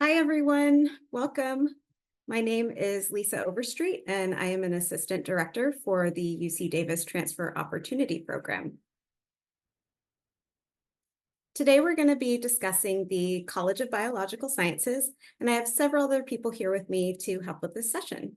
Hi, everyone. Welcome. My name is Lisa Overstreet, and I am an assistant director for the UC Davis Transfer Opportunity Program. Today, we're going to be discussing the College of Biological Sciences, and I have several other people here with me to help with this session.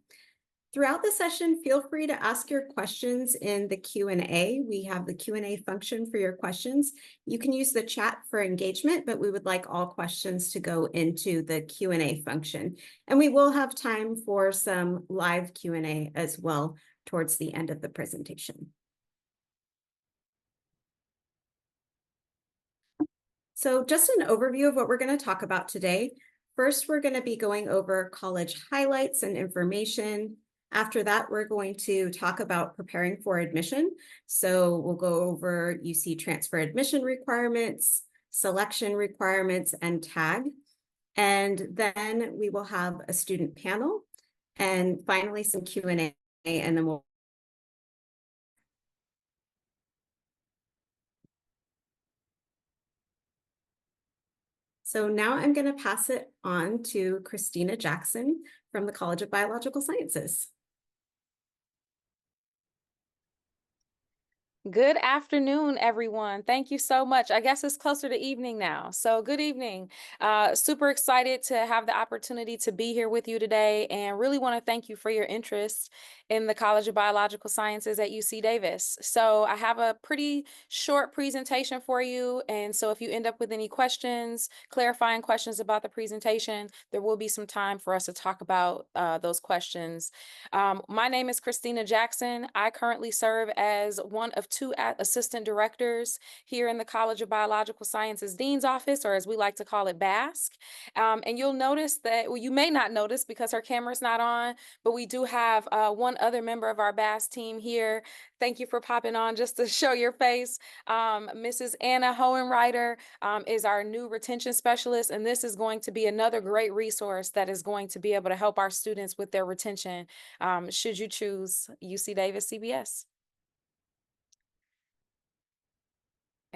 Throughout the session, feel free to ask your questions in the Q&A. We have the Q&A function for your questions. You can use the chat for engagement, but we would like all questions to go into the Q&A function. And we will have time for some live Q&A as well towards the end of the presentation. So just an overview of what we're going to talk about today. First, we're going to be going over college highlights and information. After that, we're going to talk about preparing for admission. So we'll go over UC transfer admission requirements, selection requirements, and tag. And then we will have a student panel, and finally some Q&A, and then we'll So now I'm going to pass it on to Christina Jackson from the College of Biological Sciences. Good afternoon, everyone. Thank you so much. I guess it's closer to evening now. So good evening. Super excited to have the opportunity to be here with you today and really want to thank you for your interest in the College of Biological Sciences at UC Davis. So I have a pretty short presentation for you. And so if you end up with any questions, clarifying questions about the presentation, there will be some time for us to talk about those questions. My name is Christina Jackson. I currently serve as one of two assistant directors here in the College of Biological Sciences Dean's Office, or as we like to call it, BASC. And you'll notice that, well, you may not notice because her camera's not on, but we do have one other member of our BASC team here. Thank you for popping on just to show your face. Mrs. Anna Hohenreiter is our new retention specialist, and this is going to be another great resource that is going to be able to help our students with their retention should you choose UC Davis CBS.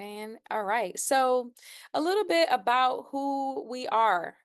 And all right, so a little bit about who we are.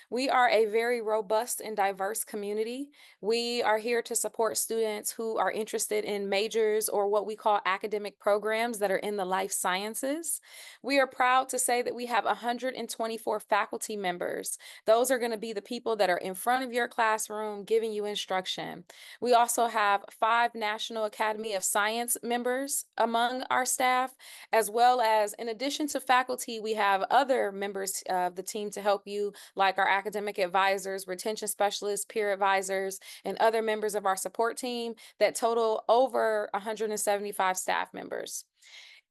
We are a very robust and diverse community. We are here to support students who are interested in majors or what we call academic programs that are in the life sciences. We are proud to say that we have 124 faculty members. Those are going to be the people that are in front of your classroom giving you instruction. We also have 5 National Academy of Science members among our staff, as well as, in addition to faculty, we have other members of the team to help you, like our academic advisors, retention specialists, peer advisors, and other members of our support team that total over 175 staff members.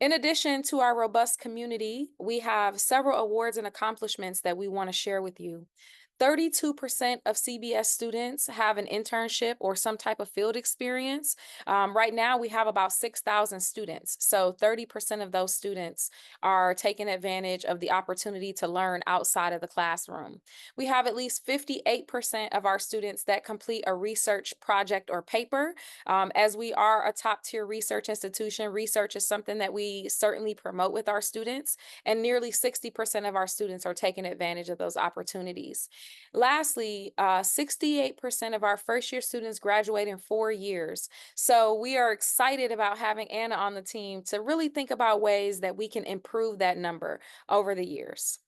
In addition to our robust community, we have several awards and accomplishments that we want to share with you. 32% of CBS students have an internship or some type of field experience. Right now, we have about 6,000 students. So 30% of those students are taking advantage of the opportunity to learn outside of the classroom. We have at least 58% of our students that complete a research project or paper. As we are a top tier research institution, research is something that we certainly promote with our students, and nearly 60% of our students are taking advantage of those opportunities. Lastly, 68% of our first year students graduate in 4 years. So we are excited about having Anna on the team to really think about ways that we can improve that number over the years.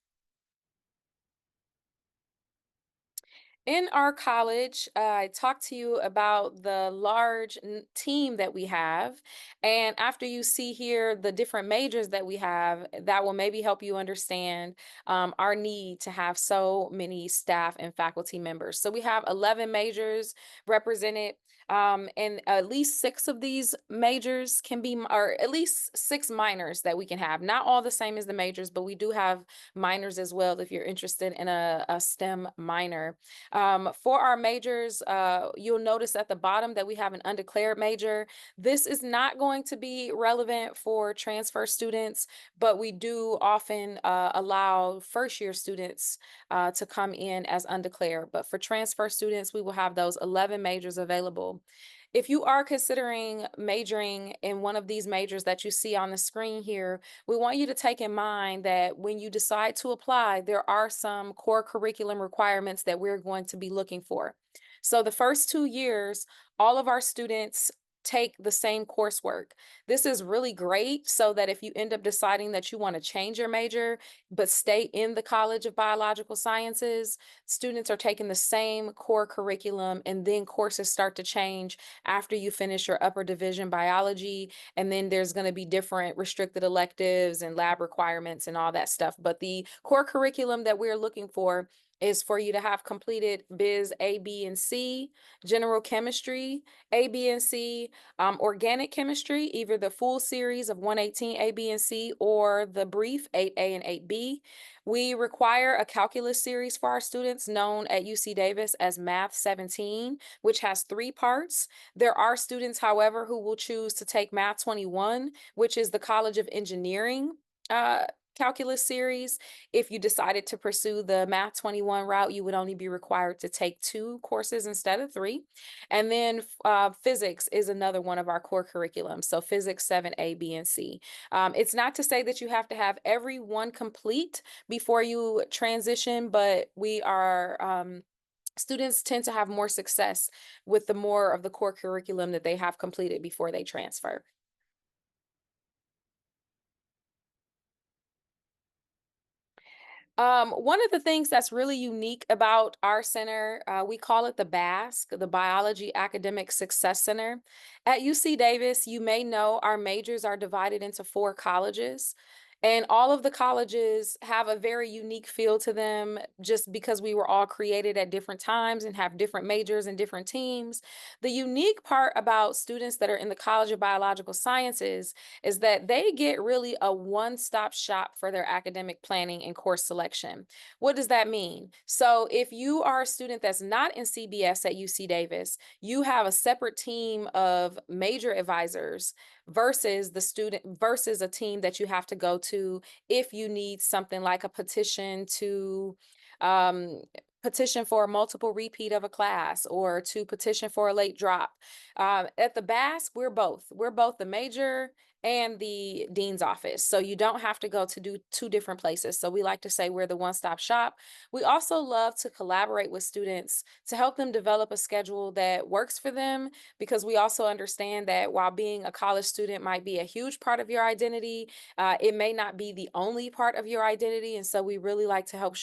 In our college, I talked to you about the large team that we have. And after you see here the different majors that we have, that will maybe help you understand our need to have so many staff and faculty members. So we have 11 majors represented. And at least 6 of these majors can be, or at least 6 minors that we can have. Not all the same as the majors, but we do have minors as well if you're interested in a STEM minor. For our majors, you'll notice at the bottom that we have an undeclared major. This is not going to be relevant for transfer students, but we do often allow first year students to come in as undeclared. But for transfer students, we will have those 11 majors available. If you are considering majoring in one of these majors that you see on the screen here, we want you to take in mind that when you decide to apply, there are some core curriculum requirements that we're going to be looking for. So the first 2 years, all of our students take the same coursework. This is really great so that if you end up deciding that you want to change your major but stay in the College of Biological Sciences, students are taking the same core curriculum and then courses start to change after you finish your upper division biology. And then there's going to be different restricted electives and lab requirements and all that stuff. But the core curriculum that we're looking for is for you to have completed biz A, B, and C, general chemistry, A, B, and C, organic chemistry, either the full series of 118 A, B, and C or the brief 8A and 8B. We require a calculus series for our students known at UC Davis as Math 17, which has 3 parts. There are students, however, who will choose to take Math 21, which is the College of Engineering uh, calculus series. If you decided to pursue the Math 21 route, you would only be required to take 2 courses instead of 3. And then physics is another one of our core curriculums. So physics 7A, B, and C. It's not to say that you have to have every one complete before you transition, but we are students tend to have more success with the more of the core curriculum that they have completed before they transfer. One of the things that's really unique about our center, we call it the BASC, the Biology Academic Success Center. At UC Davis, you may know our majors are divided into 4 colleges. And all of the colleges have a very unique feel to them just because we were all created at different times and have different majors and different teams. The unique part about students that are in the College of Biological Sciences is that they get really a one-stop shop for their academic planning and course selection. What does that mean? So if you are a student that's not in CBS at UC Davis, you have a separate team of major advisors versus a team that you have to go to if you need something like a um, petition for a multiple repeat of a class or to petition for a late drop. At the BAS, we're both the major and the dean's office. So you don't have to go to do 2 different places. So we like to say we're the one-stop shop. We also love to collaborate with students to help them develop a schedule that works for them, because we also understand that while being a college student might be a huge part of your identity, it may not be the only part of your identity. And so we really like to help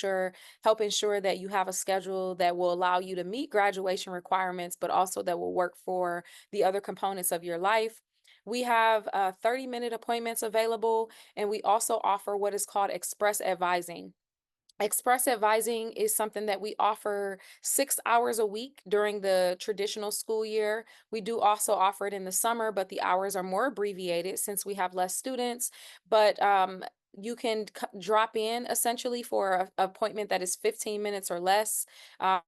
ensure that you have a schedule that will allow you to meet graduation requirements, but also that will work for the other components of your life. We have 30-minute appointments available, and we also offer what is called express advising. Express advising is something that we offer 6 hours a week during the traditional school year. We do also offer it in the summer, but the hours are more abbreviated since we have less students. But you can drop in essentially for an appointment that is 15 minutes or less. uh,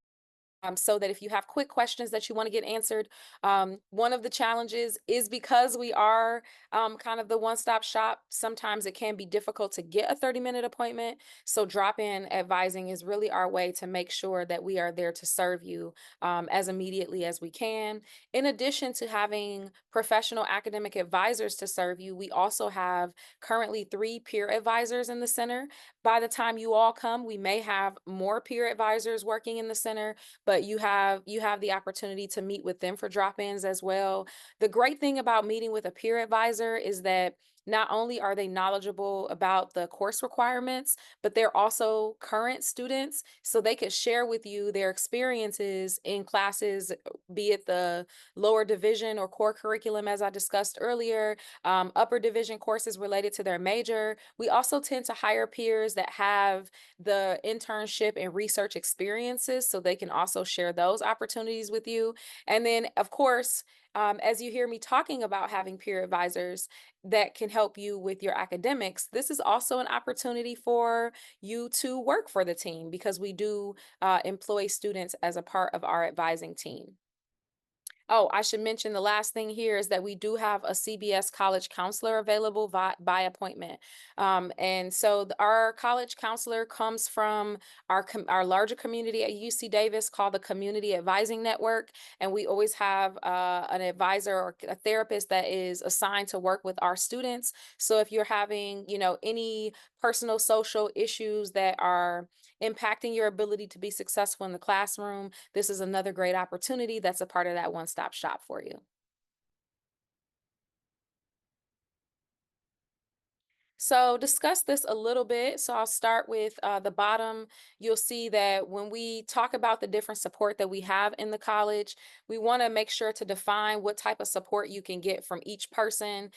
so that if you have quick questions that you want to get answered, one of the challenges is because we are kind of the one-stop shop, sometimes it can be difficult to get a 30-minute appointment. So drop-in advising is really our way to make sure that we are there to serve you as immediately as we can. In addition to having professional academic advisors to serve you, we also have currently 3 peer advisors in the center. By the time you all come, we may have more peer advisors working in the center, but you have the opportunity to meet with them for drop-ins as well. The great thing about meeting with a peer advisor is that not only are they knowledgeable about the course requirements, but they're also current students, so they could share with you their experiences in classes, be it the lower division or core curriculum, as I discussed earlier, upper division courses related to their major. We also tend to hire peers that have the internship and research experiences, so they can also share those opportunities with you. And then, of course, as you hear me talking about having peer advisors that can help you with your academics, this is also an opportunity for you to work for the team, because we do employ students as a part of our advising team. Oh, I should mention the last thing here is that we do have a CBS college counselor available by appointment. And so our college counselor comes from our larger community at UC Davis called the Community Advising Network. And we always have an advisor or a therapist that is assigned to work with our students. So if you're having, any personal social issues that are impacting your ability to be successful in the classroom, this is another great opportunity that's a part of that one-stop shop for you. So discuss this a little bit. So I'll start with the bottom. You'll see that when we talk about the different support that we have in the college, we want to make sure to define what type of support you can get from each person,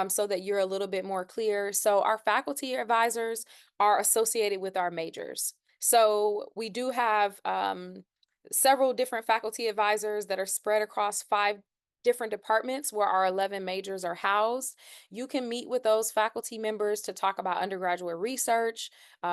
so that you're a little bit more clear. So our faculty advisors are associated with our majors. So we do have several different faculty advisors that are spread across 5 different departments where our 11 majors are housed. You can meet with those faculty members to talk about undergraduate research,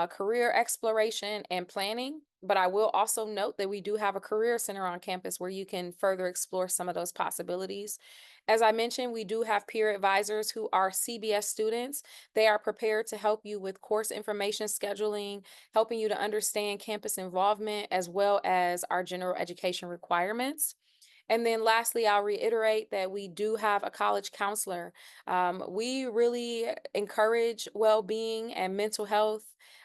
career exploration, and planning. But I will also note that we do have a career center on campus where you can further explore some of those possibilities. As I mentioned, we do have peer advisors who are CBS students. They are prepared to help you with course information scheduling, helping you to understand campus involvement, as well as our general education requirements. And then lastly, I'll reiterate that we do have a college counselor. We really encourage well being and mental health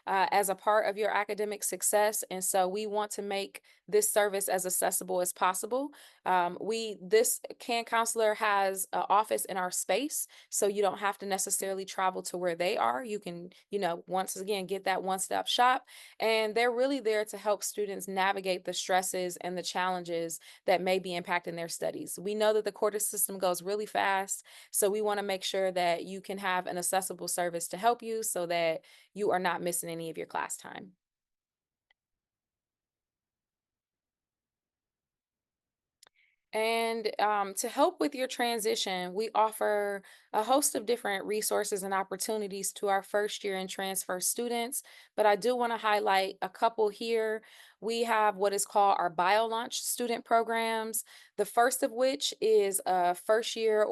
as a part of your academic success. And so we want to make this service as accessible as possible. This CAN counselor has an office in our space, so you don't have to necessarily travel to where they are. You can, once again, get that one-stop shop. And they're really there to help students navigate the stresses and the challenges that may be impacting their studies. We know that the quarter system goes really fast, so we want to make sure that you can have an accessible service to help you so that you are not missing any of your class time. And to help with your transition, we offer a host of different resources and opportunities to our first year and transfer students. But I do want to highlight a couple here. We have what is called our Bio Launch student programs. The first of which is a first year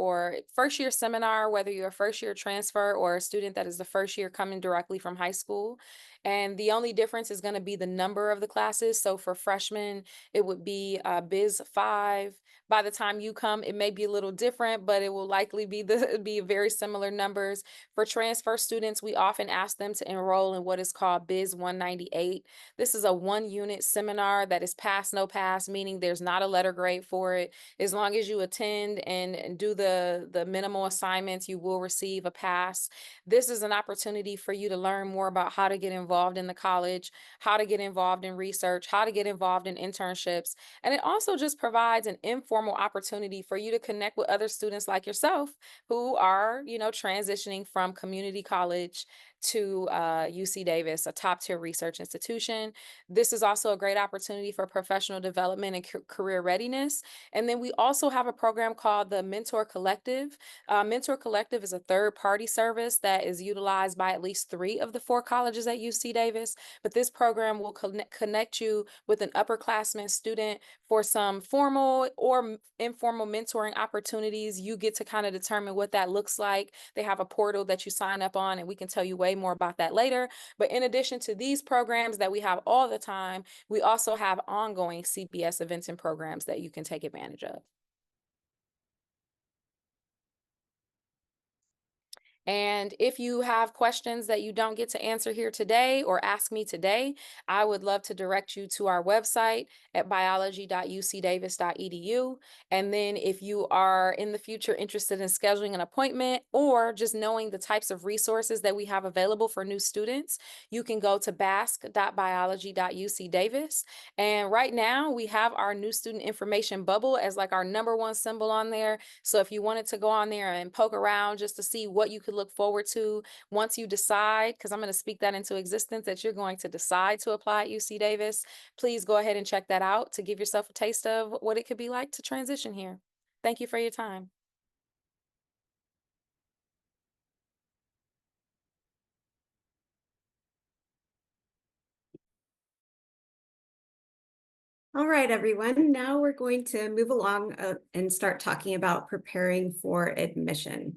seminar, whether you're a first year transfer or a student that is the first year coming directly from high school. And the only difference is going to be the number of the classes. So for freshmen, it would be Biz 5. By the time you come, it may be a little different, but it will likely be be very similar numbers. For transfer students, we often ask them to enroll in what is called Biz 198. This is a 1 unit seminar that is pass no pass, meaning there's not a letter grade for it. As long as you attend and do the minimal assignments, you will receive a pass. This is an opportunity for you to learn more about how to get involved in the college, how to get involved in research, how to get involved in internships. And it also just provides an informal opportunity for you to connect with other students like yourself who are, transitioning from community college to UC Davis, a top tier research institution. This is also a great opportunity for professional development and career readiness. And then we also have a program called the Mentor Collective. Mentor Collective is a third party service that is utilized by at least 3 of the 4 colleges at UC Davis. But this program will connect you with an upperclassman student for some formal or informal mentoring opportunities. You get to kind of determine what that looks like. They have a portal that you sign up on, and we can tell you way more about that later. But in addition to these programs that we have all the time, we also have ongoing CBS events and programs that you can take advantage of. And if you have questions that you don't get to answer here today or ask me today, I would love to direct you to our website at biology.ucdavis.edu. And then if you are in the future interested in scheduling an appointment or just knowing the types of resources that we have available for new students, you can go to basque.biology.ucdavis. And right now we have our new student information bubble as like our #1 symbol on there. So if you wanted to go on there and poke around just to see what you could look forward to once you decide, because I'm going to speak that into existence, that you're going to decide to apply at UC Davis, please go ahead and check that out to give yourself a taste of what it could be like to transition here. Thank you for your time. All right, everyone. Now we're going to move along and start talking about preparing for admission.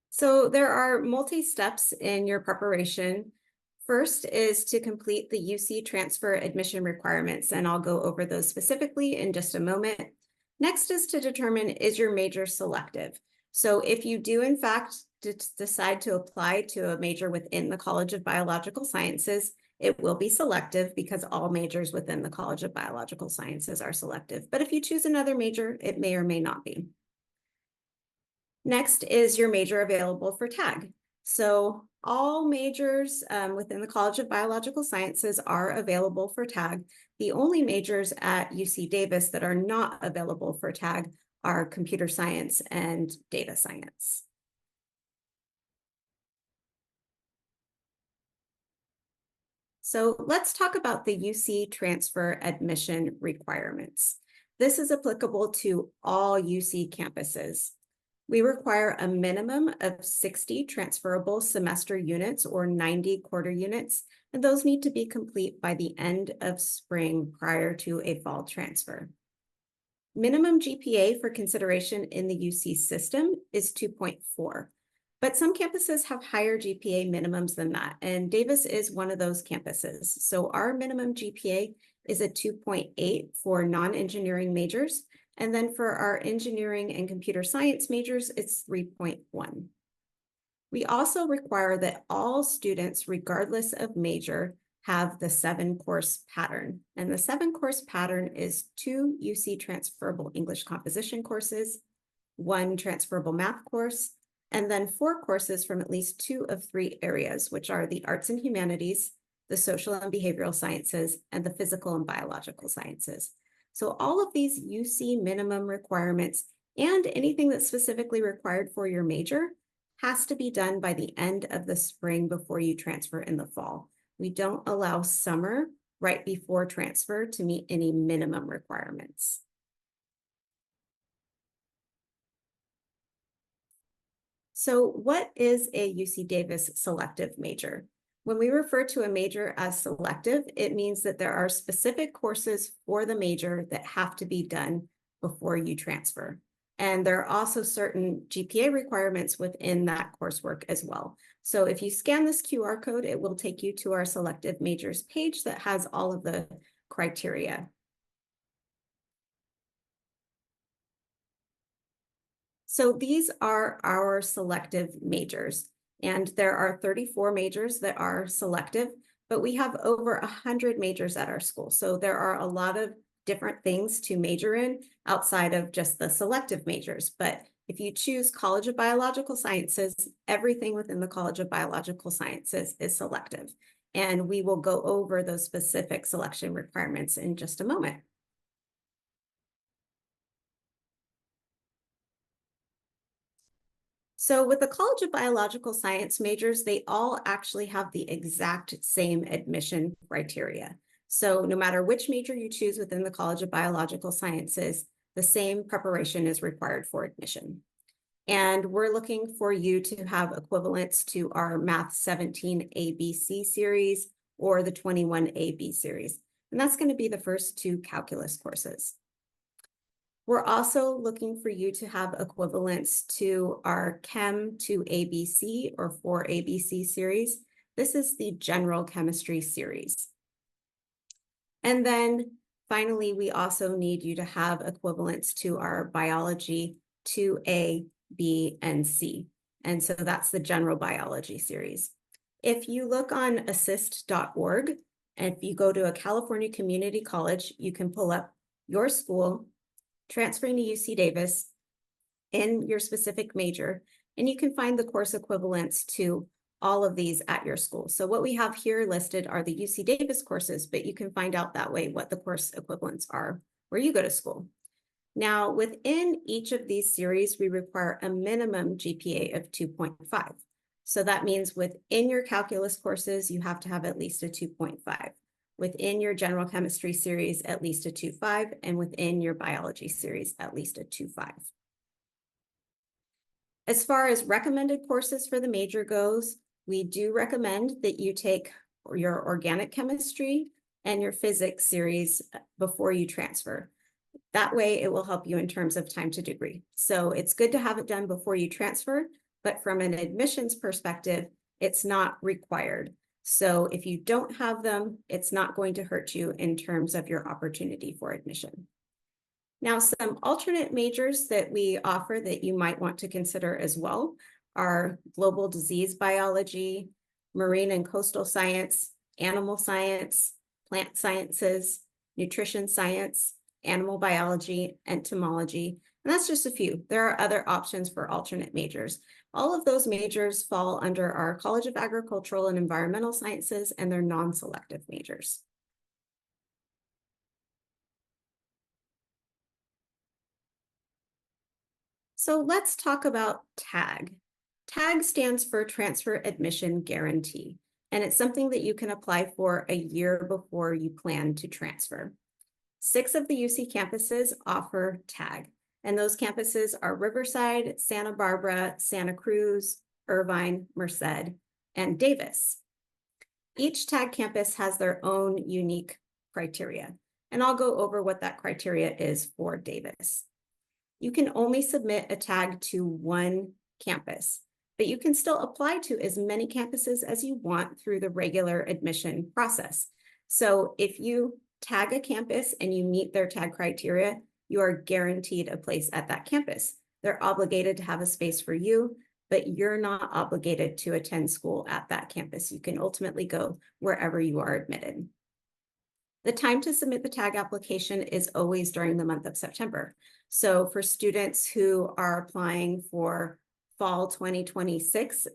So there are multi-steps in your preparation. First is to complete the UC transfer admission requirements, and I'll go over those specifically in just a moment. Next is to determine, is your major selective? So if you do in fact decide to apply to a major within the College of Biological Sciences, it will be selective because all majors within the College of Biological Sciences are selective. But if you choose another major, it may or may not be. Next is your major available for tag. So all majors within the College of Biological Sciences are available for tag. The only majors at UC Davis that are not available for tag are computer science and data science. So let's talk about the UC transfer admission requirements. This is applicable to all UC campuses. We require a minimum of 60 transferable semester units or 90 quarter units, and those need to be complete by the end of spring prior to a fall transfer. Minimum GPA for consideration in the UC system is 2.4, but some campuses have higher GPA minimums than that, and Davis is one of those campuses. So our minimum GPA is a 2.8 for non-engineering majors, and then for our engineering and computer science majors, it's 3.1. We also require that all students, regardless of major, have the 7-course pattern. And the 7-course pattern is 2 UC transferable English composition courses, 1 transferable math course, and then 4 courses from at least 2 of 3 areas, which are the arts and humanities, the social and behavioral sciences, and the physical and biological sciences. So all of these UC minimum requirements and anything that's specifically required for your major has to be done by the end of the spring before you transfer in the fall. We don't allow summer right before transfer to meet any minimum requirements. So what is a UC Davis selective major? When we refer to a major as selective, it means that there are specific courses for the major that have to be done before you transfer. And there are also certain GPA requirements within that coursework as well. So if you scan this QR code, it will take you to our selective majors page that has all of the criteria. So these are our selective majors, and there are 34 majors that are selective, but we have over 100 majors at our school. So there are a lot of different things to major in outside of just the selective majors. But if you choose College of Biological Sciences, everything within the College of Biological Sciences is selective. And we will go over those specific selection requirements in just a moment. So with the College of Biological Science majors, they all actually have the exact same admission criteria. So no matter which major you choose within the College of Biological Sciences, the same preparation is required for admission. And we're looking for you to have equivalents to our Math 17 ABC series or the 21 AB series. And that's going to be the first 2 calculus courses. We're also looking for you to have equivalents to our Chem 2 ABC or 4 ABC series. This is the general chemistry series. And then finally, we also need you to have equivalents to our biology 2A, B, and C. And so that's the general biology series. If you look on assist.org, and if you go to a California community college, you can pull up your school, transferring to UC Davis in your specific major, and you can find the course equivalents to all of these at your school. So what we have here listed are the UC Davis courses, but you can find out that way what the course equivalents are where you go to school. Now, within each of these series, we require a minimum GPA of 2.5. So that means within your calculus courses, you have to have at least a 2.5. Within your general chemistry series, at least a 2.5, and within your biology series, at least a 2.5. As far as recommended courses for the major goes, we do recommend that you take your organic chemistry and your physics series before you transfer. That way it will help you in terms of time to degree. So it's good to have it done before you transfer, but from an admissions perspective, it's not required. So if you don't have them, it's not going to hurt you in terms of your opportunity for admission. Now, some alternate majors that we offer that you might want to consider as well are global disease biology, marine and coastal science, animal science, plant sciences, nutrition science, animal biology, entomology, and that's just a few. There are other options for alternate majors. All of those majors fall under our College of Agricultural and Environmental Sciences, and they're non-selective majors. So let's talk about TAG. TAG stands for Transfer Admission Guarantee, and it's something that you can apply for a year before you plan to transfer. 6 of the UC campuses offer TAG, and those campuses are Riverside, Santa Barbara, Santa Cruz, Irvine, Merced, and Davis. Each TAG campus has their own unique criteria, and I'll go over what that criteria is for Davis. You can only submit a tag to one campus, but you can still apply to as many campuses as you want through the regular admission process. So if you tag a campus and you meet their tag criteria, you are guaranteed a place at that campus. They're obligated to have a space for you, but you're not obligated to attend school at that campus. You can ultimately go wherever you are admitted. The time to submit the tag application is always during the month of September. So for students who are applying for fall 2026,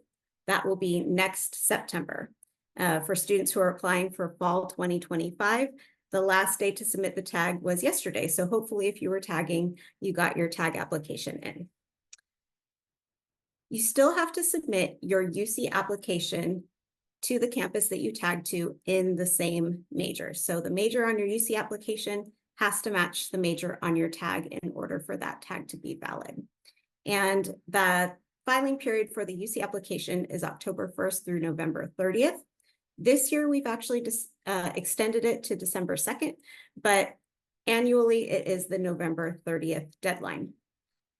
that will be next September. For students who are applying for fall 2025, the last day to submit the tag was yesterday. So hopefully if you were tagging, you got your tag application in. You still have to submit your UC application to the campus that you tag to in the same major. So the major on your UC application has to match the major on your tag in order for that tag to be valid. And the filing period for the UC application is October 1st through November 30th. This year, we've actually extended it to December 2nd, but annually it is the November 30th deadline.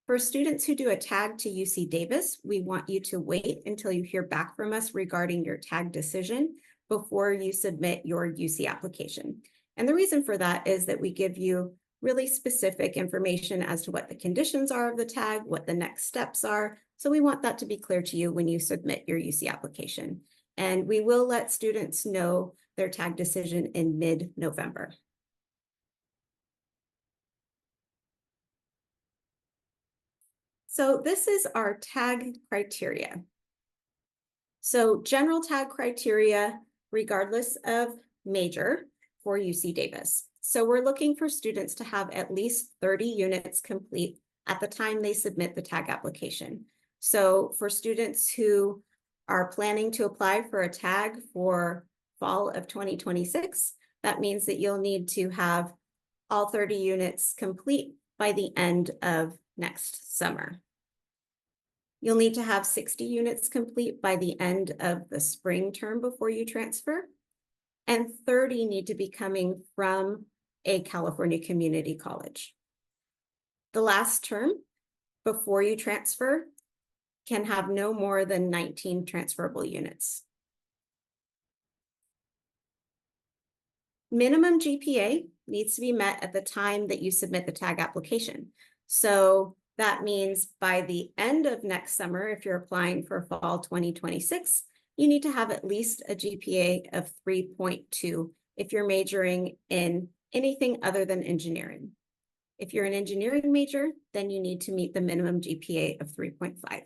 For students who do a tag to UC Davis, we want you to wait until you hear back from us regarding your tag decision before you submit your UC application. And the reason for that is that we give you really specific information as to what the conditions are of the tag, what the next steps are. So we want that to be clear to you when you submit your UC application. And we will let students know their tag decision in mid-November. So this is our tag criteria. So general tag criteria, regardless of major for UC Davis. So we're looking for students to have at least 30 units complete at the time they submit the tag application. So for students who are planning to apply for a tag for fall of 2026, that means that you'll need to have all 30 units complete by the end of next summer. You'll need to have 60 units complete by the end of the spring term before you transfer, and 30 need to be coming from a California community college. The last term before you transfer can have no more than 19 transferable units. Minimum GPA needs to be met at the time that you submit the tag application. So that means by the end of next summer, if you're applying for fall 2026, you need to have at least a GPA of 3.2 if you're majoring in anything other than engineering. If you're an engineering major, then you need to meet the minimum GPA of 3.5.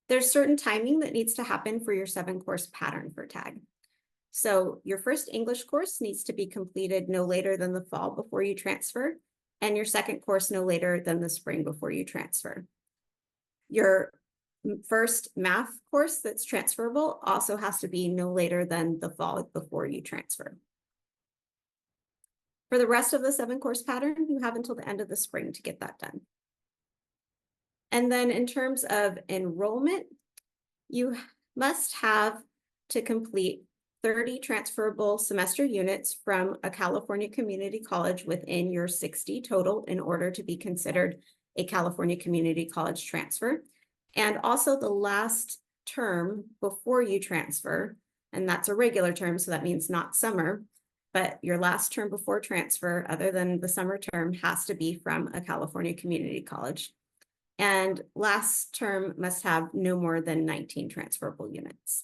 There's certain timing that needs to happen for your 7-course pattern for tag. So your first English course needs to be completed no later than the fall before you transfer, and your second course no later than the spring before you transfer. Your first math course that's transferable also has to be no later than the fall before you transfer. For the rest of the 7-course pattern, you have until the end of the spring to get that done. And then in terms of enrollment, you must have to complete 30 transferable semester units from a California community college within your 60 total in order to be considered a California community college transfer. And also the last term before you transfer, and that's a regular term, so that means not summer, but your last term before transfer, other than the summer term, has to be from a California community college. And last term must have no more than 19 transferable units.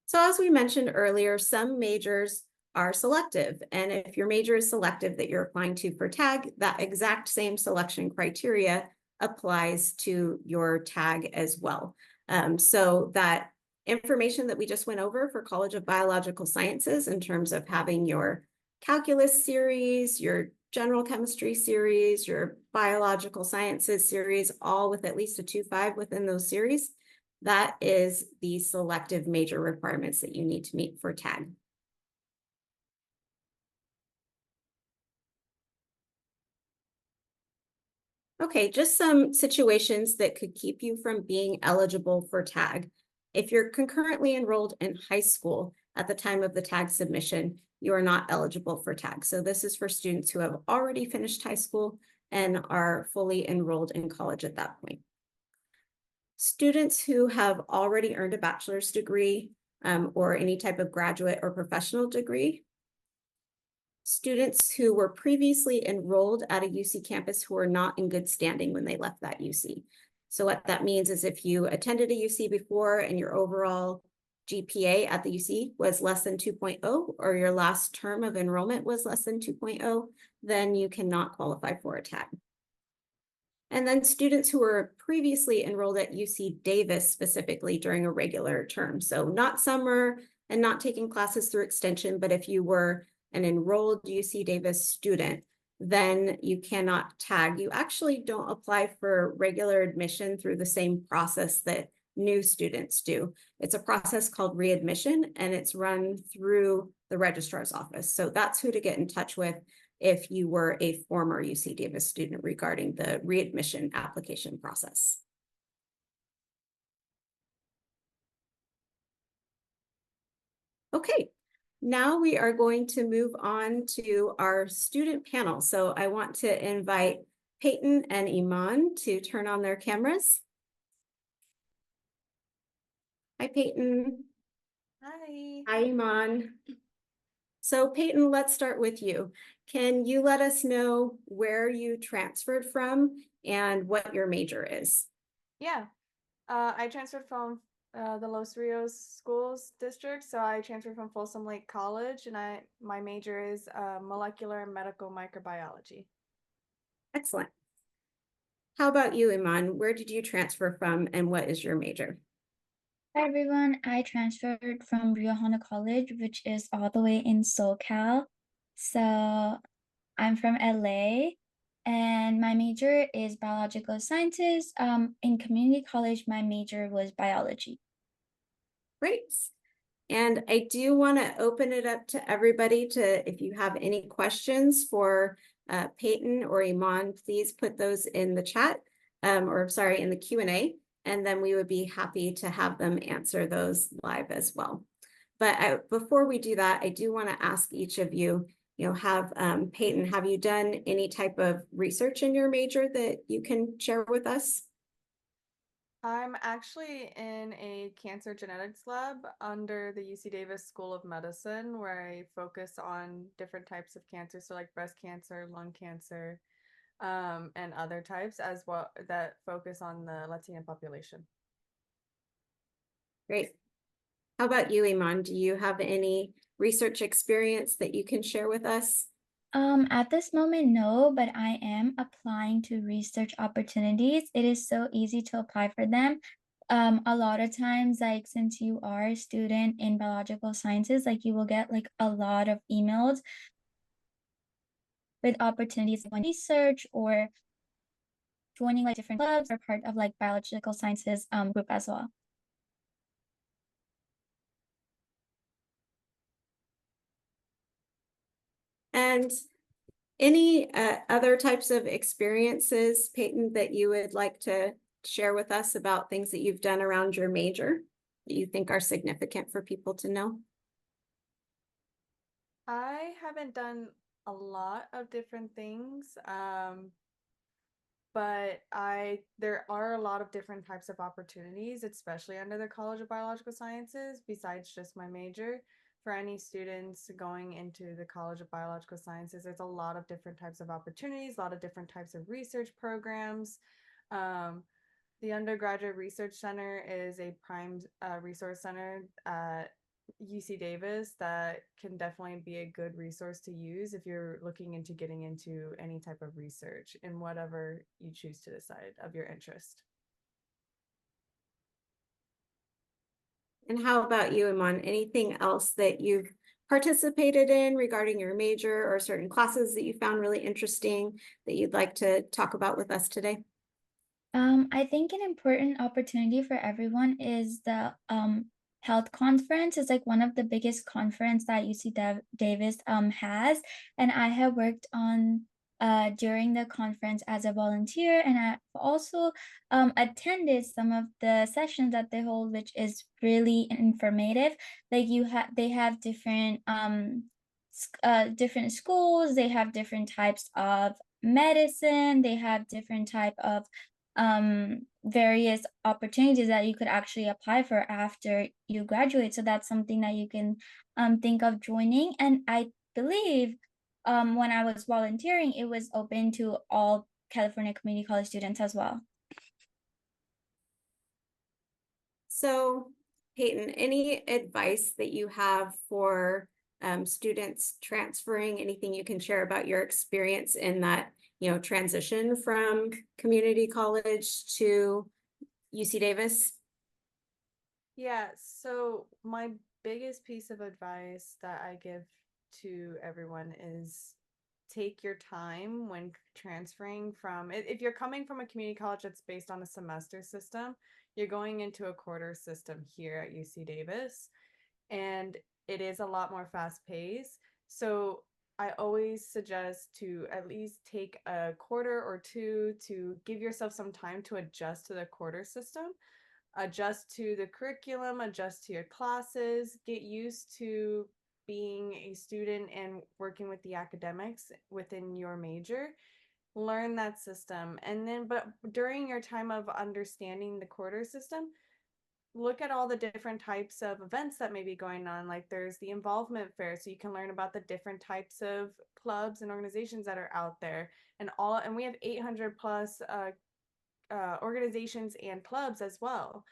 So as we mentioned earlier, some majors are selective. And if your major is selective that you're applying to for tag, that exact same selection criteria applies to your tag as well. So that information that we just went over for College of Biological Sciences in terms of having your calculus series, your general chemistry series, your biological sciences series, all with at least a 2.5 within those series, that is the selective major requirements that you need to meet for tag. Okay, just some situations that could keep you from being eligible for tag. If you're concurrently enrolled in high school at the time of the tag submission, you are not eligible for tag. So this is for students who have already finished high school and are fully enrolled in college at that point. Students who have already earned a bachelor's degree or any type of graduate or professional degree. Students who were previously enrolled at a UC campus who are not in good standing when they left that UC. So what that means is if you attended a UC before and your overall GPA at the UC was less than 2.0 or your last term of enrollment was less than 2.0, then you cannot qualify for a tag. And then students who were previously enrolled at UC Davis specifically during a regular term. So not summer and not taking classes through extension, but if you were an enrolled UC Davis student, then you cannot tag. You actually don't apply for regular admission through the same process that new students do. It's a process called readmission, and it's run through the registrar's office. So that's who to get in touch with if you were a former UC Davis student regarding the readmission application process. Okay, now we are going to move on to our student panel. So I want to invite Peyton and Iman to turn on their cameras. Hi, Peyton. Hi. Hi, Iman. So Peyton, let's start with you. Can you let us know where you transferred from and what your major is? Yeah. I transferred from the Los Rios Schools District, so I transferred from Folsom Lake College, and my major is molecular and medical microbiology. Excellent. How about you, Iman? Where did you transfer from and what is your major? Hi everyone, I transferred from Rio Hondo College, which is all the way in SoCal. So I'm from LA and my major is biological sciences. In community college, my major was biology. Great. And I do want to open it up to everybody to, if you have any questions for Peyton or Iman, please put those in the chat, or sorry, in the Q&A, and then we would be happy to have them answer those live as well. But before we do that, I do want to ask each of you, Peyton, have you done any type of research in your major that you can share with us? I'm actually in a cancer genetics lab under the UC Davis School of Medicine, where I focus on different types of cancer, so like breast cancer, lung cancer, and other types as well that focus on the Latino population. Great. How about you, Iman? Do you have any research experience that you can share with us? At this moment, no, but I am applying to research opportunities. It is so easy to apply for them. A lot of times, like since you are a student in biological sciences, like you will get like a lot of emails with opportunities like research or joining like different clubs or part of like biological sciences group as well. And Any other types of experiences, Peyton, that you would like to share with us about things that you've done around your major that you think are significant for people to know? I haven't done a lot of different things, but there are a lot of different types of opportunities, especially under the College of Biological Sciences, besides just my major. For any students going into the College of Biological Sciences, there's a lot of different types of opportunities, a lot of different types of research programs. Um, the Undergraduate Research Center is a prime resource center at UC Davis that can definitely be a good resource to use if you're looking into getting into any type of research in whatever you choose to decide of your interest. And how about you, Iman? Anything else that you've participated in regarding your major or certain classes that you found really interesting that you'd like to talk about with us today? I think an important opportunity for everyone is the health conference. It's like one of the biggest conference that UC Davis has, and I have worked on during the conference as a volunteer, and I've also attended some of the sessions that they hold, which is really informative. Like they have different different schools, they have different types of medicine, they have different type of various opportunities that you could actually apply for after you graduate. So that's something that you can think of joining. And I believe when I was volunteering, it was open to all California community college students as well. So, Peyton, any advice that you have for students transferring? Anything you can share about your experience in that, transition from community college to UC Davis? Yeah, so my biggest piece of advice that I give to everyone is take your time when transferring from, if you're coming from a community college that's based on a semester system, you're going into a quarter system here at UC Davis, and it is a lot more fast paced. So I always suggest to at least take a quarter or two to give yourself some time to adjust to the quarter system, adjust to the curriculum, adjust to your classes, get used to being a student and working with the academics within your major. Learn that system. And then, but during your time of understanding the quarter system, look at all the different types of events that may be going on. Like there's the involvement fair, so you can learn about the different types of clubs and organizations that are out there, and we have 800 plus organizations and clubs as well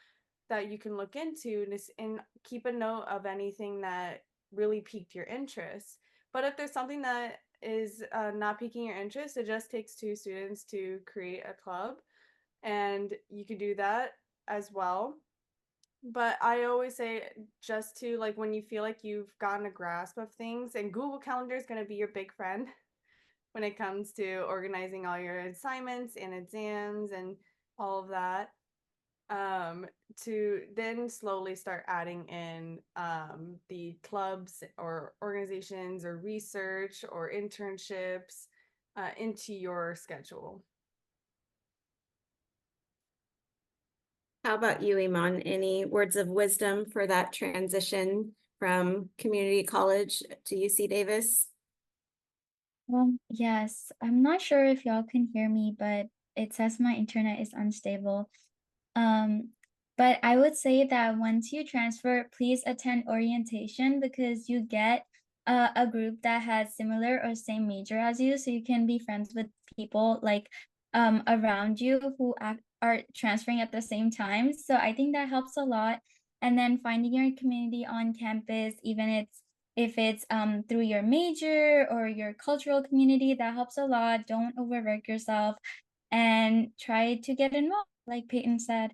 that you can look into and keep a note of anything that really piqued your interest. But if there's something that is not piquing your interest, it just takes two students to create a club, and you could do that as well. But I always say, just to, like, when you feel like you've gotten a grasp of things, and Google Calendar is going to be your big friend when it comes to organizing all your assignments and exams and all of that, to then slowly start adding in the clubs or organizations or research or internships into your schedule. How about you, Iman? Any words of wisdom for that transition from community college to UC Davis? Yes, I'm not sure if y'all can hear me, but it says my internet is unstable. Um, but I would say that once you transfer, please attend orientation because you get a group that has similar or same major as you, so you can be friends with people like around you who are transferring at the same time. So I think that helps a lot. And then finding your community on campus, even if it's through your major or your cultural community, that helps a lot. Don't overwork yourself and try to get involved, like Peyton said.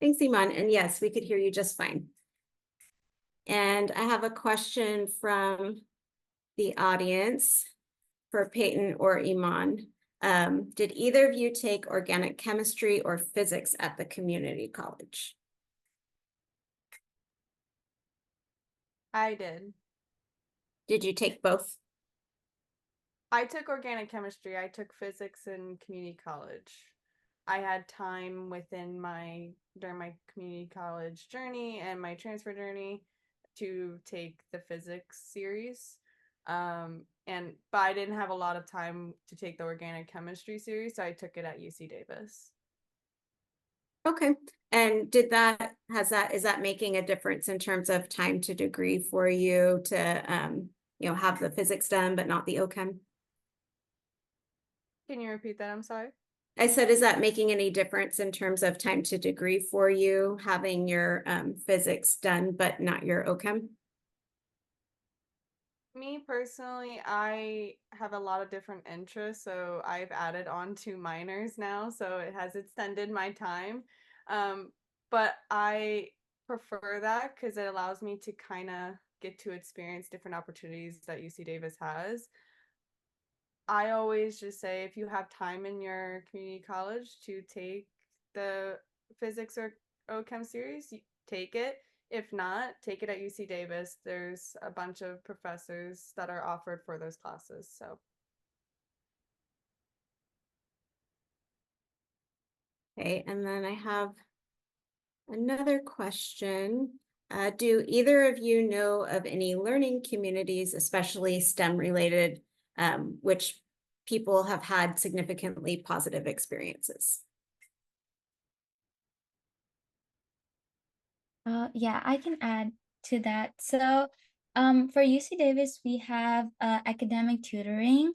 Thanks, Iman. And yes, we could hear you just fine. And I have a question from the audience for Peyton or Iman. Did either of you take organic chemistry or physics at the community college? I did. Did you take both? I took organic chemistry. I took physics in community college. I had time during my community college journey and my transfer journey to take the physics series. But I didn't have a lot of time to take the organic chemistry series, so I took it at UC Davis. Okay. And is that making a difference in terms of time to degree for you to, have the physics done, but not the OChem? Can you repeat that? I'm sorry. I said, is that making any difference in terms of time to degree for you, having your physics done, but not your OChem? Me personally, I have a lot of different interests, so I've added on 2 minors now, so it has extended my time. But I prefer that because it allows me to kind of get to experience different opportunities that UC Davis has. I always just say if you have time in your community college to take the physics or OChem series, take it. If not, take it at UC Davis. There's a bunch of professors that are offered for those classes. So, Okay, and then I have another question. Do either of you know of any learning communities, especially STEM related, which people have had significantly positive experiences? Yeah, I can add to that. So, for UC Davis, we have academic tutoring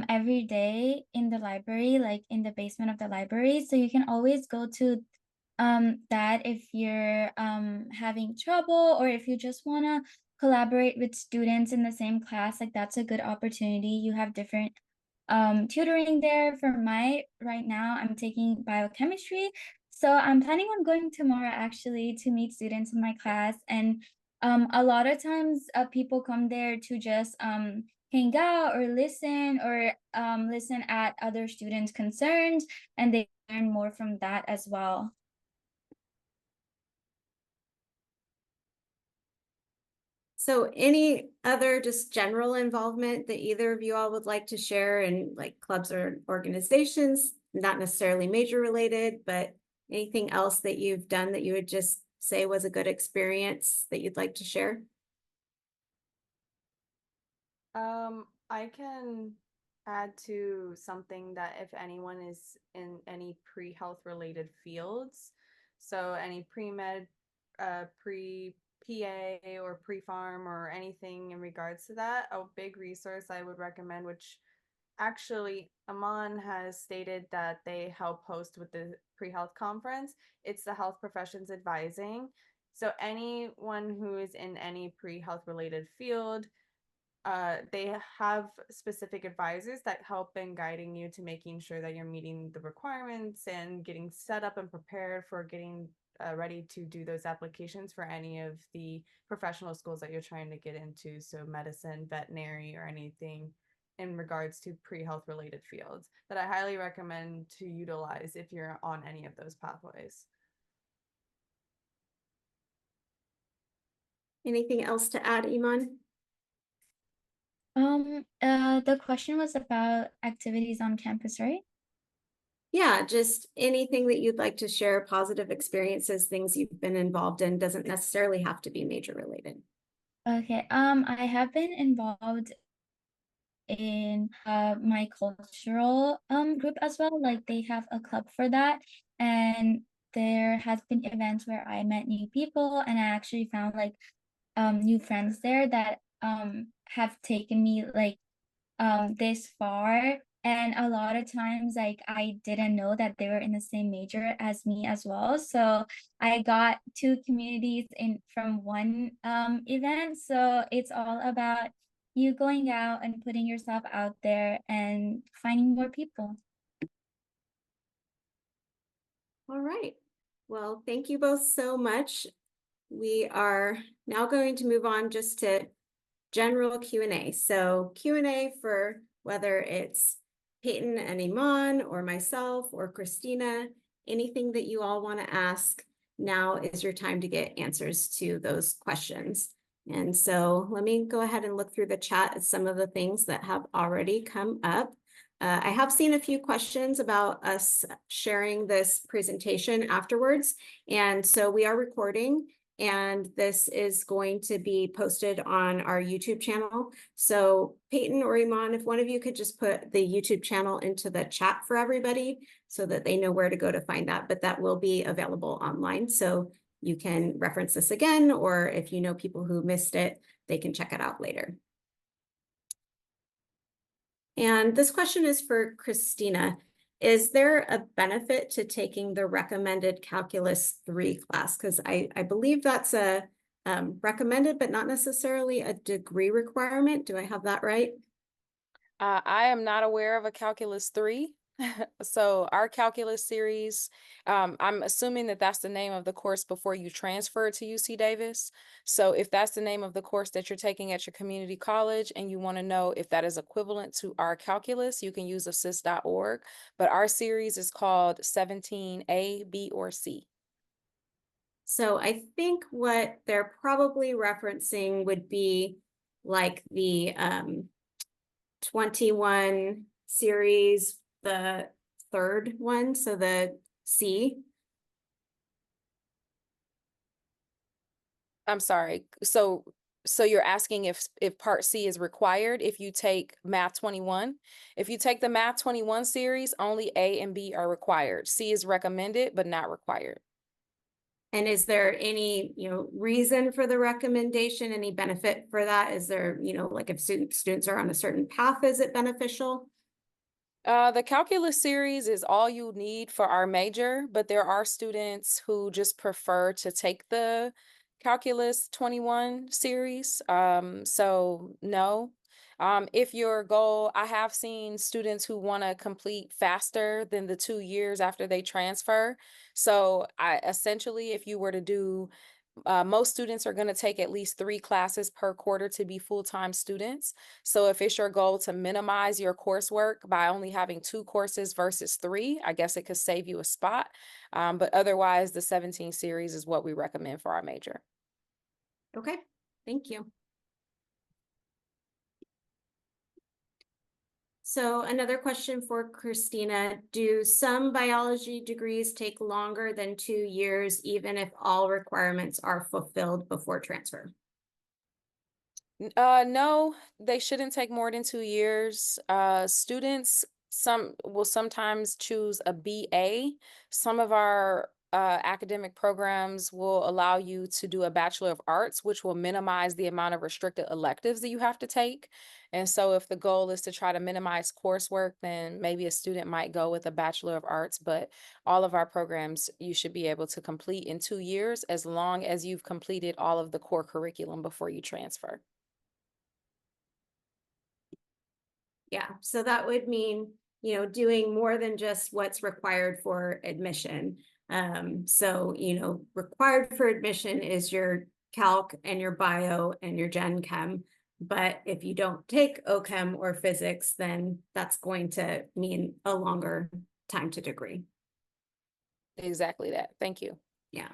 every day in the library, like in the basement of the library. So you can always go to that if you're having trouble or if you just want to collaborate with students in the same class, like that's a good opportunity. You have different tutoring there. For my right now, I'm taking biochemistry, so I'm planning on going tomorrow actually to meet students in my class. And a lot of times people come there to just hang out or listen at other students' concerns, and they learn more from that as well. So any other just general involvement that either of you all would like to share in like clubs or organizations, not necessarily major related, but anything else that you've done that you would just say was a good experience that you'd like to share? I can add to something that if anyone is in any pre-health related fields, so any pre-med, pre-PA or pre-farm or anything in regards to that, a big resource I would recommend, which actually Aman has stated that they help host with the pre-health conference. It's the Health Professions Advising. So anyone who is in any pre-health related field, they have specific advisors that help in guiding you to making sure that you're meeting the requirements and getting set up and prepared for getting ready to do those applications for any of the professional schools that you're trying to get into. So medicine, veterinary, or anything in regards to pre-health related fields that I highly recommend to utilize if you're on any of those pathways. Anything else to add, Iman? The question was about activities on campus, right? Yeah, just anything that you'd like to share, positive experiences, things you've been involved in, doesn't necessarily have to be major related. Okay, I have been involved in my cultural group as well. Like they have a club for that, and there has been events where I met new people and I actually found like new friends there that have taken me like this far. And a lot of times like I didn't know that they were in the same major as me as well, so I got two communities in from one event. So it's all about you going out and putting yourself out there and finding more people. All right. Well, thank you both so much. We are now going to move on just to general Q&A. So Q&A for whether it's Peyton and Iman or myself or Christina, anything that you all want to ask, now is your time to get answers to those questions. And so let me go ahead and look through the chat at some of the things that have already come up. I have seen a few questions about us sharing this presentation afterwards. And so we are recording, and this is going to be posted on our YouTube channel. So Peyton or Iman, if one of you could just put the YouTube channel into the chat for everybody so that they know where to go to find that, but that will be available online. So you can reference this again, or if you know people who missed it, they can check it out later. And this question is for Christina. Is there a benefit to taking the recommended Calculus 3 class? Because I believe that's a recommended, but not necessarily a degree requirement. Do I have that right? I am not aware of a Calculus 3. So our calculus series, I'm assuming that that's the name of the course before you transfer to UC Davis. So if that's the name of the course that you're taking at your community college and you want to know if that is equivalent to our calculus, you can use assist.org. But our series is called 17A, B, or C. So I think what they're probably referencing would be like the 21 series, the third one, so the C. I'm sorry. So you're asking if part C is required if you take Math 21. If you take the Math 21 series, only A and B are required. C is recommended but not required. And is there any, reason for the recommendation, any benefit for that? Is there, like if students are on a certain path, is it beneficial? The calculus series is all you need for our major, but there are students who just prefer to take the calculus 21 series. So no. If your goal, I have seen students who want to complete faster than the 2 years after they transfer. So I essentially, if you were to do most students are going to take at least 3 classes per quarter to be full-time students. So if it's your goal to minimize your coursework by only having 2 courses versus 3, I guess it could save you a spot. But otherwise, the 17 series is what we recommend for our major. Okay, thank you. So another question for Christina, do some biology degrees take longer than 2 years, even if all requirements are fulfilled before transfer? No, they shouldn't take more than 2 years. Students some will sometimes choose a BA. Some of our academic programs will allow you to do a Bachelor of Arts, which will minimize the amount of restricted electives that you have to take. And so if the goal is to try to minimize coursework, then maybe a student might go with a Bachelor of Arts, but all of our programs you should be able to complete in 2 years as long as you've completed all of the core curriculum before you transfer. Yeah, so that would mean, doing more than just what's required for admission. So, required for admission is your calc and your bio and your gen chem. But if you don't take OChem or physics, then that's going to mean a longer time to degree. Exactly that. Thank you. Yeah.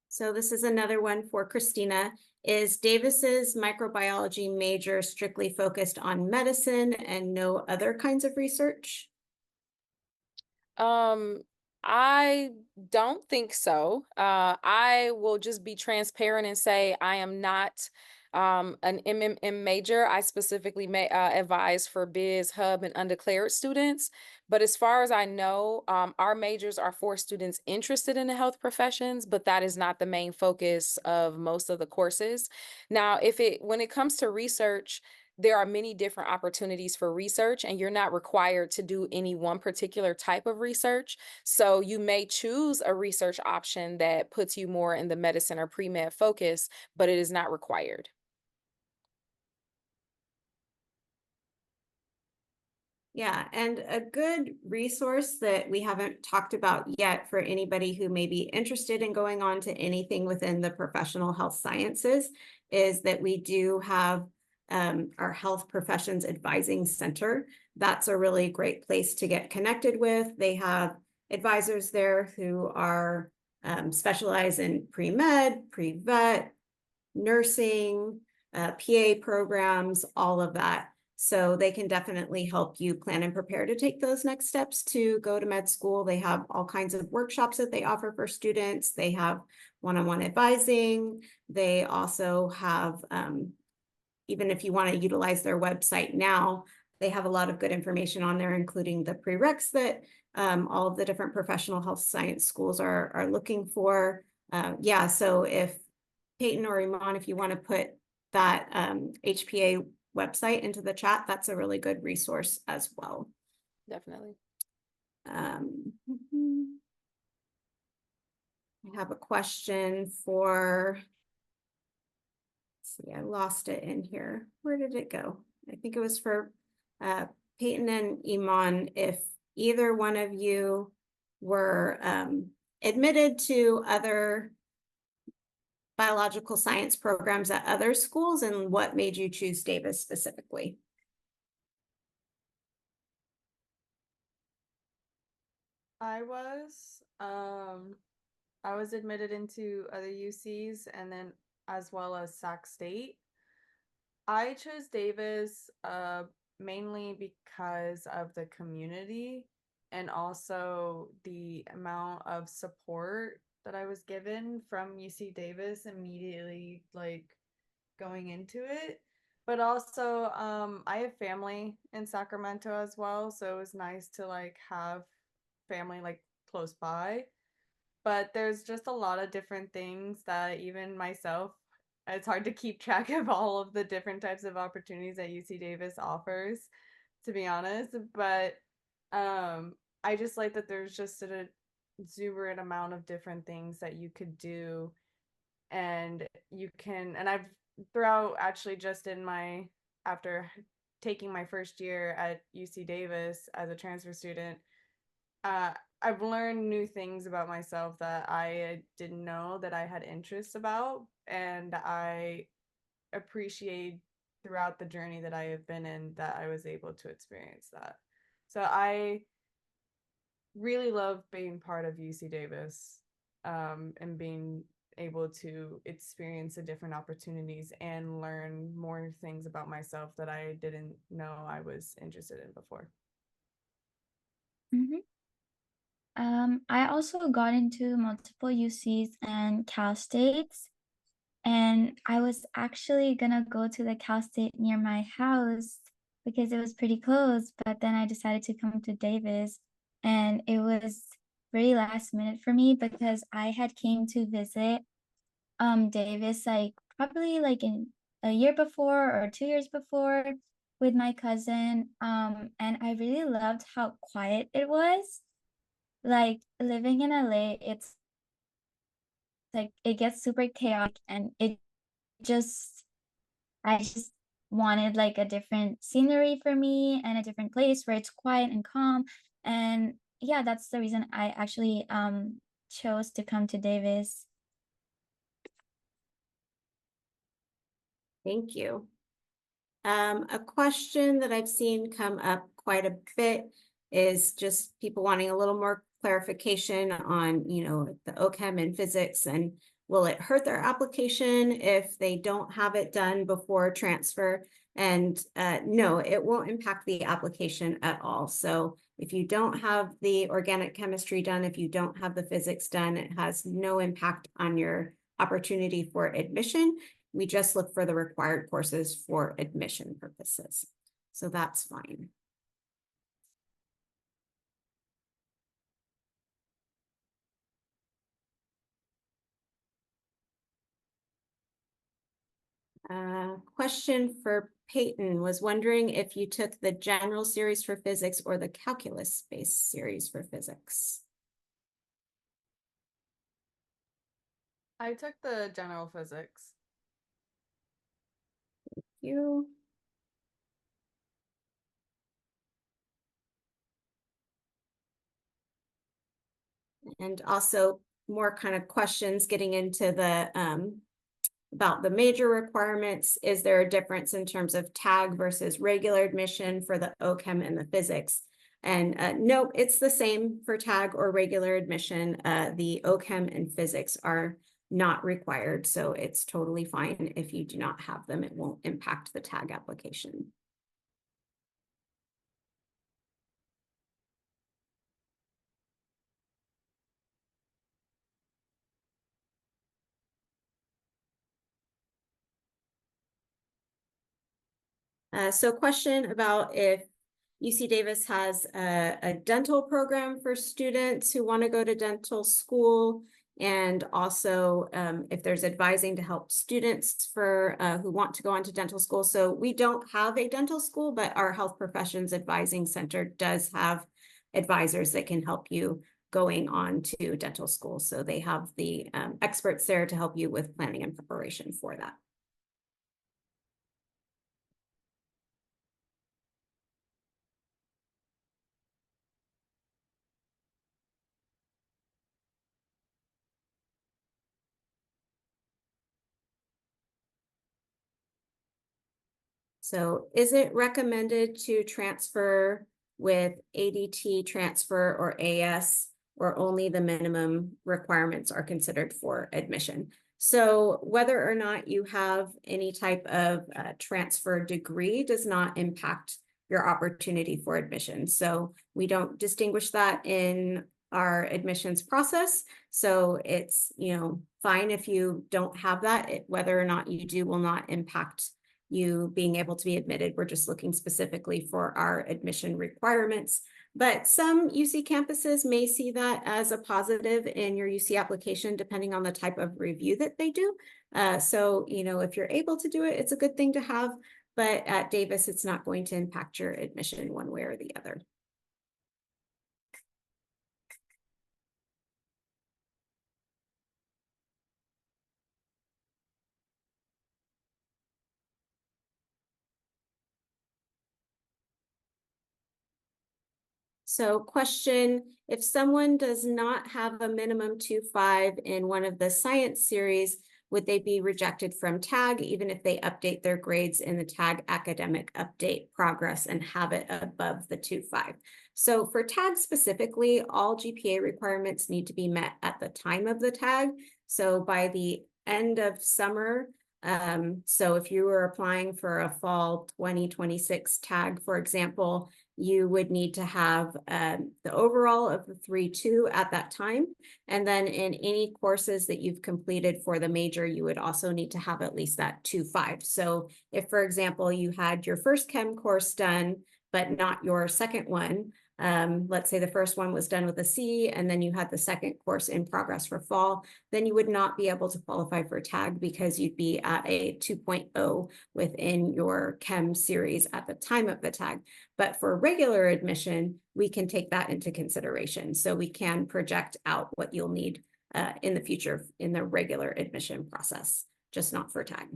So this is another one for Christina. Is Davis's microbiology major strictly focused on medicine and no other kinds of research? I don't think so. I will just be transparent and say I am not an MMM major. I specifically advise for biz, hub, and undeclared students. But as far as I know, our majors are for students interested in the health professions, but that is not the main focus of most of the courses. Now, when it comes to research, there are many different opportunities for research, and you're not required to do any one particular type of research. So you may choose a research option that puts you more in the medicine or pre-med focus, but it is not required. Yeah, and a good resource that we haven't talked about yet for anybody who may be interested in going on to anything within the professional health sciences is that we do have our Health Professions Advising Center. That's a really great place to get connected with. They have advisors there who are specialized in pre-med, pre-vet, nursing, PA programs, all of that. So they can definitely help you plan and prepare to take those next steps to go to med school. They have all kinds of workshops that they offer for students. They have one-on-one advising. They also have, even if you want to utilize their website now, they have a lot of good information on there, including the prereqs that all of the different professional health science schools are looking for. Yeah, so if Peyton or Iman, if you want to put that HPA website into the chat, that's a really good resource as well. Definitely. I have a question for, let's see, I lost it in here. Where did it go? I think it was for Peyton and Iman. If either one of you were admitted to other biological science programs at other schools, and what made you choose Davis specifically? I was admitted into other UCs and then as well as Sac State. I chose Davis mainly because of the community and also the amount of support that I was given from UC Davis immediately, like going into it. But also, I have family in Sacramento as well, so it was nice to like have family like close by. But there's just a lot of different things that even myself, it's hard to keep track of all of the different types of opportunities that UC Davis offers, to be honest. But I just like that there's just an exuberant amount of different things that you could do, and I've throughout actually just in my after taking my first year at UC Davis as a transfer student, uh, I've learned new things about myself that I didn't know that I had interests about, and I appreciate throughout the journey that I have been in that I was able to experience that. So I really love being part of UC Davis, and being able to experience the different opportunities and learn more things about myself that I didn't know I was interested in before. Mhm. I also got into multiple UCs and Cal States, and I was actually gonna go to the Cal State near my house because it was pretty close, but then I decided to come to Davis, and it was very last minute for me because I had came to visit Davis like probably like in a year before or 2 years before with my cousin, and I really loved how quiet it was. Like living in LA, it's like it gets super chaotic, and it just I just wanted like a different scenery for me and a different place where it's quiet and calm. And yeah, that's the reason I actually chose to come to Davis. Thank you. A question that I've seen come up quite a bit is just people wanting a little more clarification on, the OChem and physics, and will it hurt their application if they don't have it done before transfer? And no, it won't impact the application at all. So if you don't have the organic chemistry done, if you don't have the physics done, it has no impact on your opportunity for admission. We just look for the required courses for admission purposes. So that's fine. Question for Peyton, was wondering if you took the general series for physics or the calculus-based series for physics. I took the general physics. You. And also more kind of questions getting into the about the major requirements. Is there a difference in terms of tag versus regular admission for the OChem and the physics? And no, it's the same for tag or regular admission. The OChem and physics are not required, so it's totally fine if you do not have them. It won't impact the tag application. So question about if UC Davis has a dental program for students who want to go to dental school, and also if there's advising to help students for who want to go on to dental school. So we don't have a dental school, but our Health Professions Advising Center does have advisors that can help you going on to dental school. So they have the experts there to help you with planning and preparation for that. So is it recommended to transfer with ADT transfer or AS, or only the minimum requirements are considered for admission? So whether or not you have any type of transfer degree does not impact your opportunity for admission. So we don't distinguish that in our admissions process. So it's, fine if you don't have that. Whether or not you do will not impact you being able to be admitted. We're just looking specifically for our admission requirements. But some UC campuses may see that as a positive in your UC application, depending on the type of review that they do. So, if you're able to do it, it's a good thing to have. But at Davis, it's not going to impact your admission one way or the other. So question, if someone does not have a minimum 2.5 in one of the science series, would they be rejected from TAG even if they update their grades in the TAG academic update progress and have it above the 2.5? So for TAG specifically, all GPA requirements need to be met at the time of the TAG. So by the end of summer, so if you were applying for a fall 2026 TAG, for example, you would need to have the overall of the 3.2 at that time. And then in any courses that you've completed for the major, you would also need to have at least that 2.5. So if, for example, you had your first chem course done, but not your second one, let's say the first one was done with a C, and then you had the second course in progress for fall, then you would not be able to qualify for TAG because you'd be at a 2.0 within your chem series at the time of the TAG. But for regular admission, we can take that into consideration. So we can project out what you'll need in the future in the regular admission process, just not for TAG.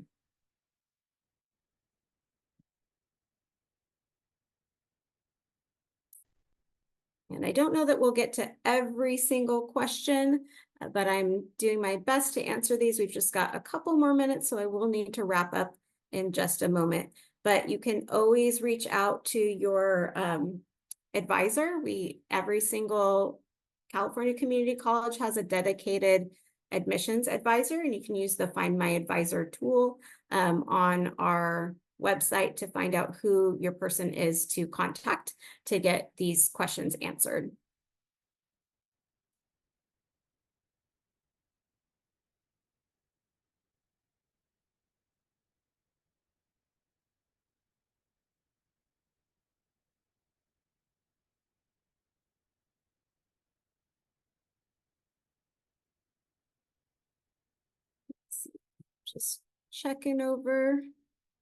And I don't know that we'll get to every single question, but I'm doing my best to answer these. We've just got a couple more minutes, so I will need to wrap up in just a moment. But you can always reach out to your advisor. Every single California Community College has a dedicated admissions advisor, and you can use the Find My Advisor tool on our website to find out who your person is to contact to get these questions answered. Just checking over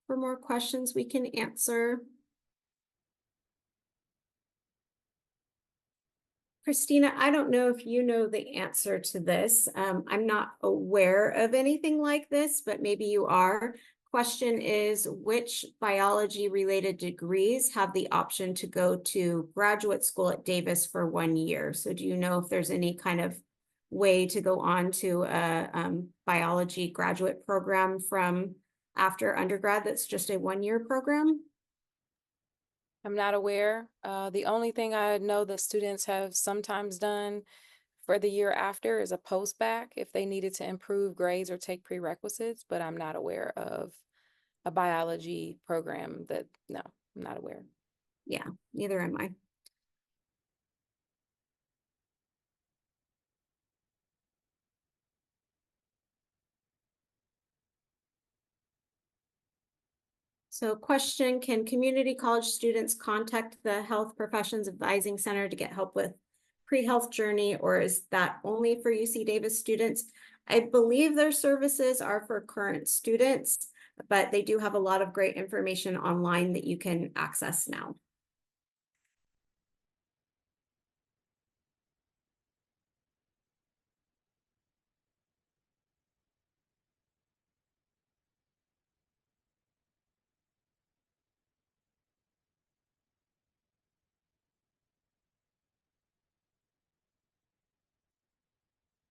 for more questions we can answer. Christina, I don't know if you know the answer to this. I'm not aware of anything like this, but maybe you are. Question is, which biology-related degrees have the option to go to graduate school at Davis for 1 year? So do you know if there's any kind of way to go on to a biology graduate program from after undergrad that's just a one-year program? I'm not aware. The only thing I know that students have sometimes done for the year after is a post-bac if they needed to improve grades or take prerequisites, but I'm not aware of a biology program that, no, I'm not aware. Yeah, neither am I. So question, can community college students contact the Health Professions Advising Center to get help with pre-health journey, or is that only for UC Davis students? I believe their services are for current students, but they do have a lot of great information online that you can access now.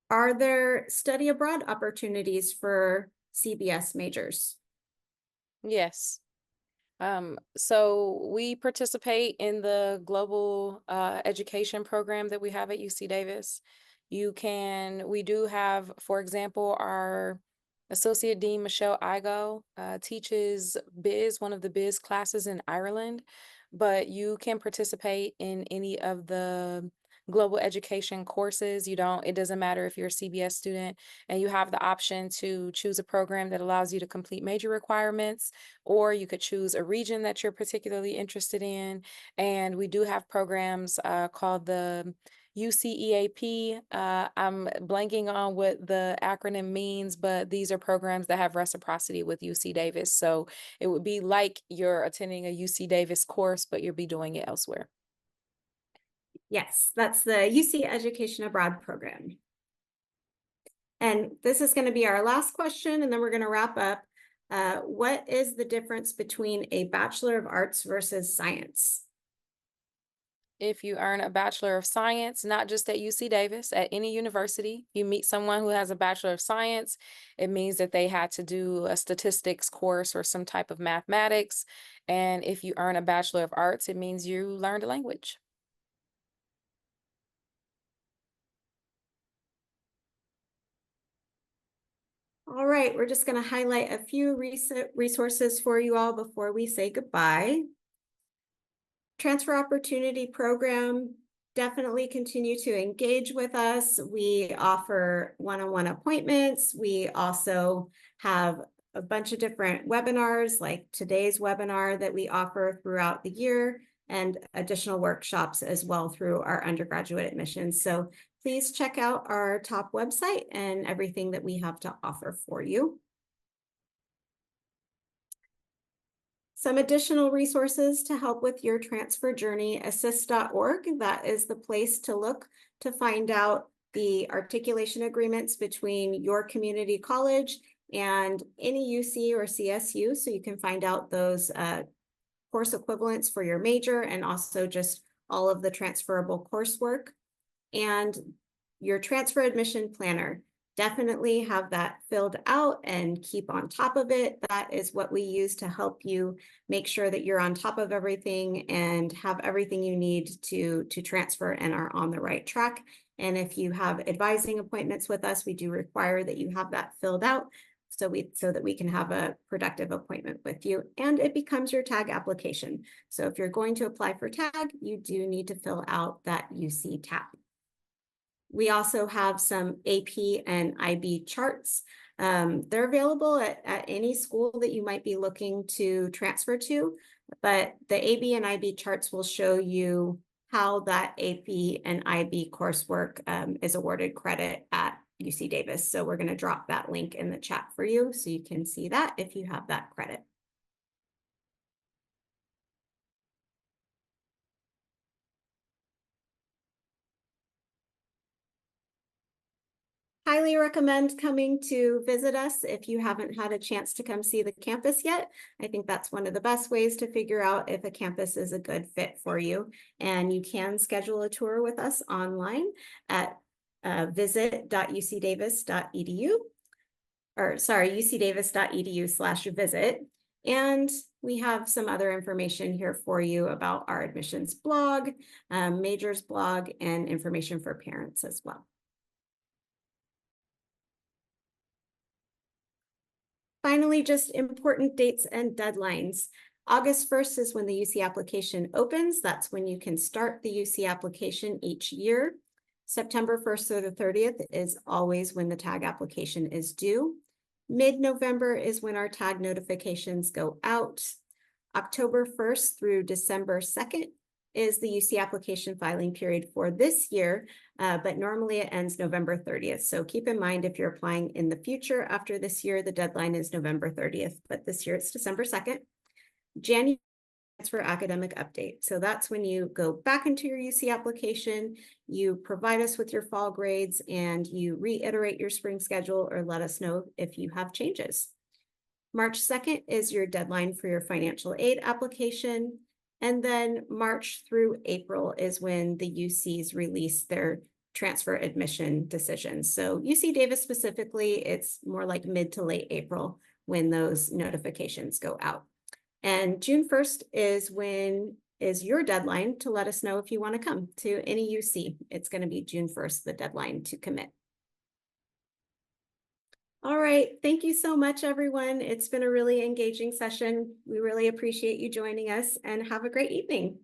Are there study abroad opportunities for CBS majors? Yes. So we participate in the global education program that we have at UC Davis. We do have, for example, our Associate Dean Michelle Igo teaches one of the biz classes in Ireland, but you can participate in any of the global education courses. It doesn't matter if you're a CBS student, and you have the option to choose a program that allows you to complete major requirements, or you could choose a region that you're particularly interested in. And we do have programs called the UCEAP. I'm blanking on what the acronym means, but these are programs that have reciprocity with UC Davis. So it would be like you're attending a UC Davis course, but you'll be doing it elsewhere. Yes, that's the UC Education Abroad program. And this is going to be our last question, and then we're going to wrap up. What is the difference between a Bachelor of Arts versus Science? If you earn a Bachelor of Science, not just at UC Davis, at any university, you meet someone who has a Bachelor of Science, it means that they had to do a statistics course or some type of mathematics. And if you earn a Bachelor of Arts, it means you learned a language. All right, we're just going to highlight a few resources for you all before we say goodbye. Transfer Opportunity Program, definitely continue to engage with us. We offer one-on-one appointments. We also have a bunch of different webinars like today's webinar that we offer throughout the year, and additional workshops as well through our undergraduate admissions. So please check out our top website and everything that we have to offer for you. Some additional resources to help with your transfer journey, assist.org. That is the place to look to find out the articulation agreements between your community college and any UC or CSU. So you can find out those course equivalents for your major, and also just all of the transferable coursework. And your transfer admission planner, definitely have that filled out and keep on top of it. That is what we use to help you make sure that you're on top of everything and have everything you need to transfer and are on the right track. And if you have advising appointments with us, we do require that you have that filled out so that we can have a productive appointment with you, and it becomes your tag application. So if you're going to apply for tag, you do need to fill out that UC tab. We also have some AP and IB charts. They're available at any school that you might be looking to transfer to, but the AB and IB charts will show you how that AP and IB coursework is awarded credit at UC Davis. So we're going to drop that link in the chat for you so you can see that if you have that credit. Highly recommend coming to visit us if you haven't had a chance to come see the campus yet. I think that's one of the best ways to figure out if a campus is a good fit for you. And you can schedule a tour with us online at visit.ucdavis.edu, or sorry, ucdavis.edu/visit. And we have some other information here for you about our admissions blog, majors blog, and information for parents as well. Finally, just important dates and deadlines. August 1st is when the UC application opens. That's when you can start the UC application each year. September 1st through the 30th is always when the tag application is due. Mid-November is when our tag notifications go out. October 1st through December 2nd is the UC application filing period for this year, but normally it ends November 30th. So keep in mind, if you're applying in the future after this year, the deadline is November 30th, but this year it's December 2nd. January is for academic update. So that's when you go back into your UC application, you provide us with your fall grades, and you reiterate your spring schedule or let us know if you have changes. March 2nd is your deadline for your financial aid application. And then March through April is when the UCs release their transfer admission decisions. So UC Davis specifically, it's more like mid to late April when those notifications go out. And June 1st is your deadline to let us know if you want to come to any UC. It's going to be June 1st, the deadline to commit. All right, thank you so much, everyone. It's been a really engaging session. We really appreciate you joining us, and have a great evening.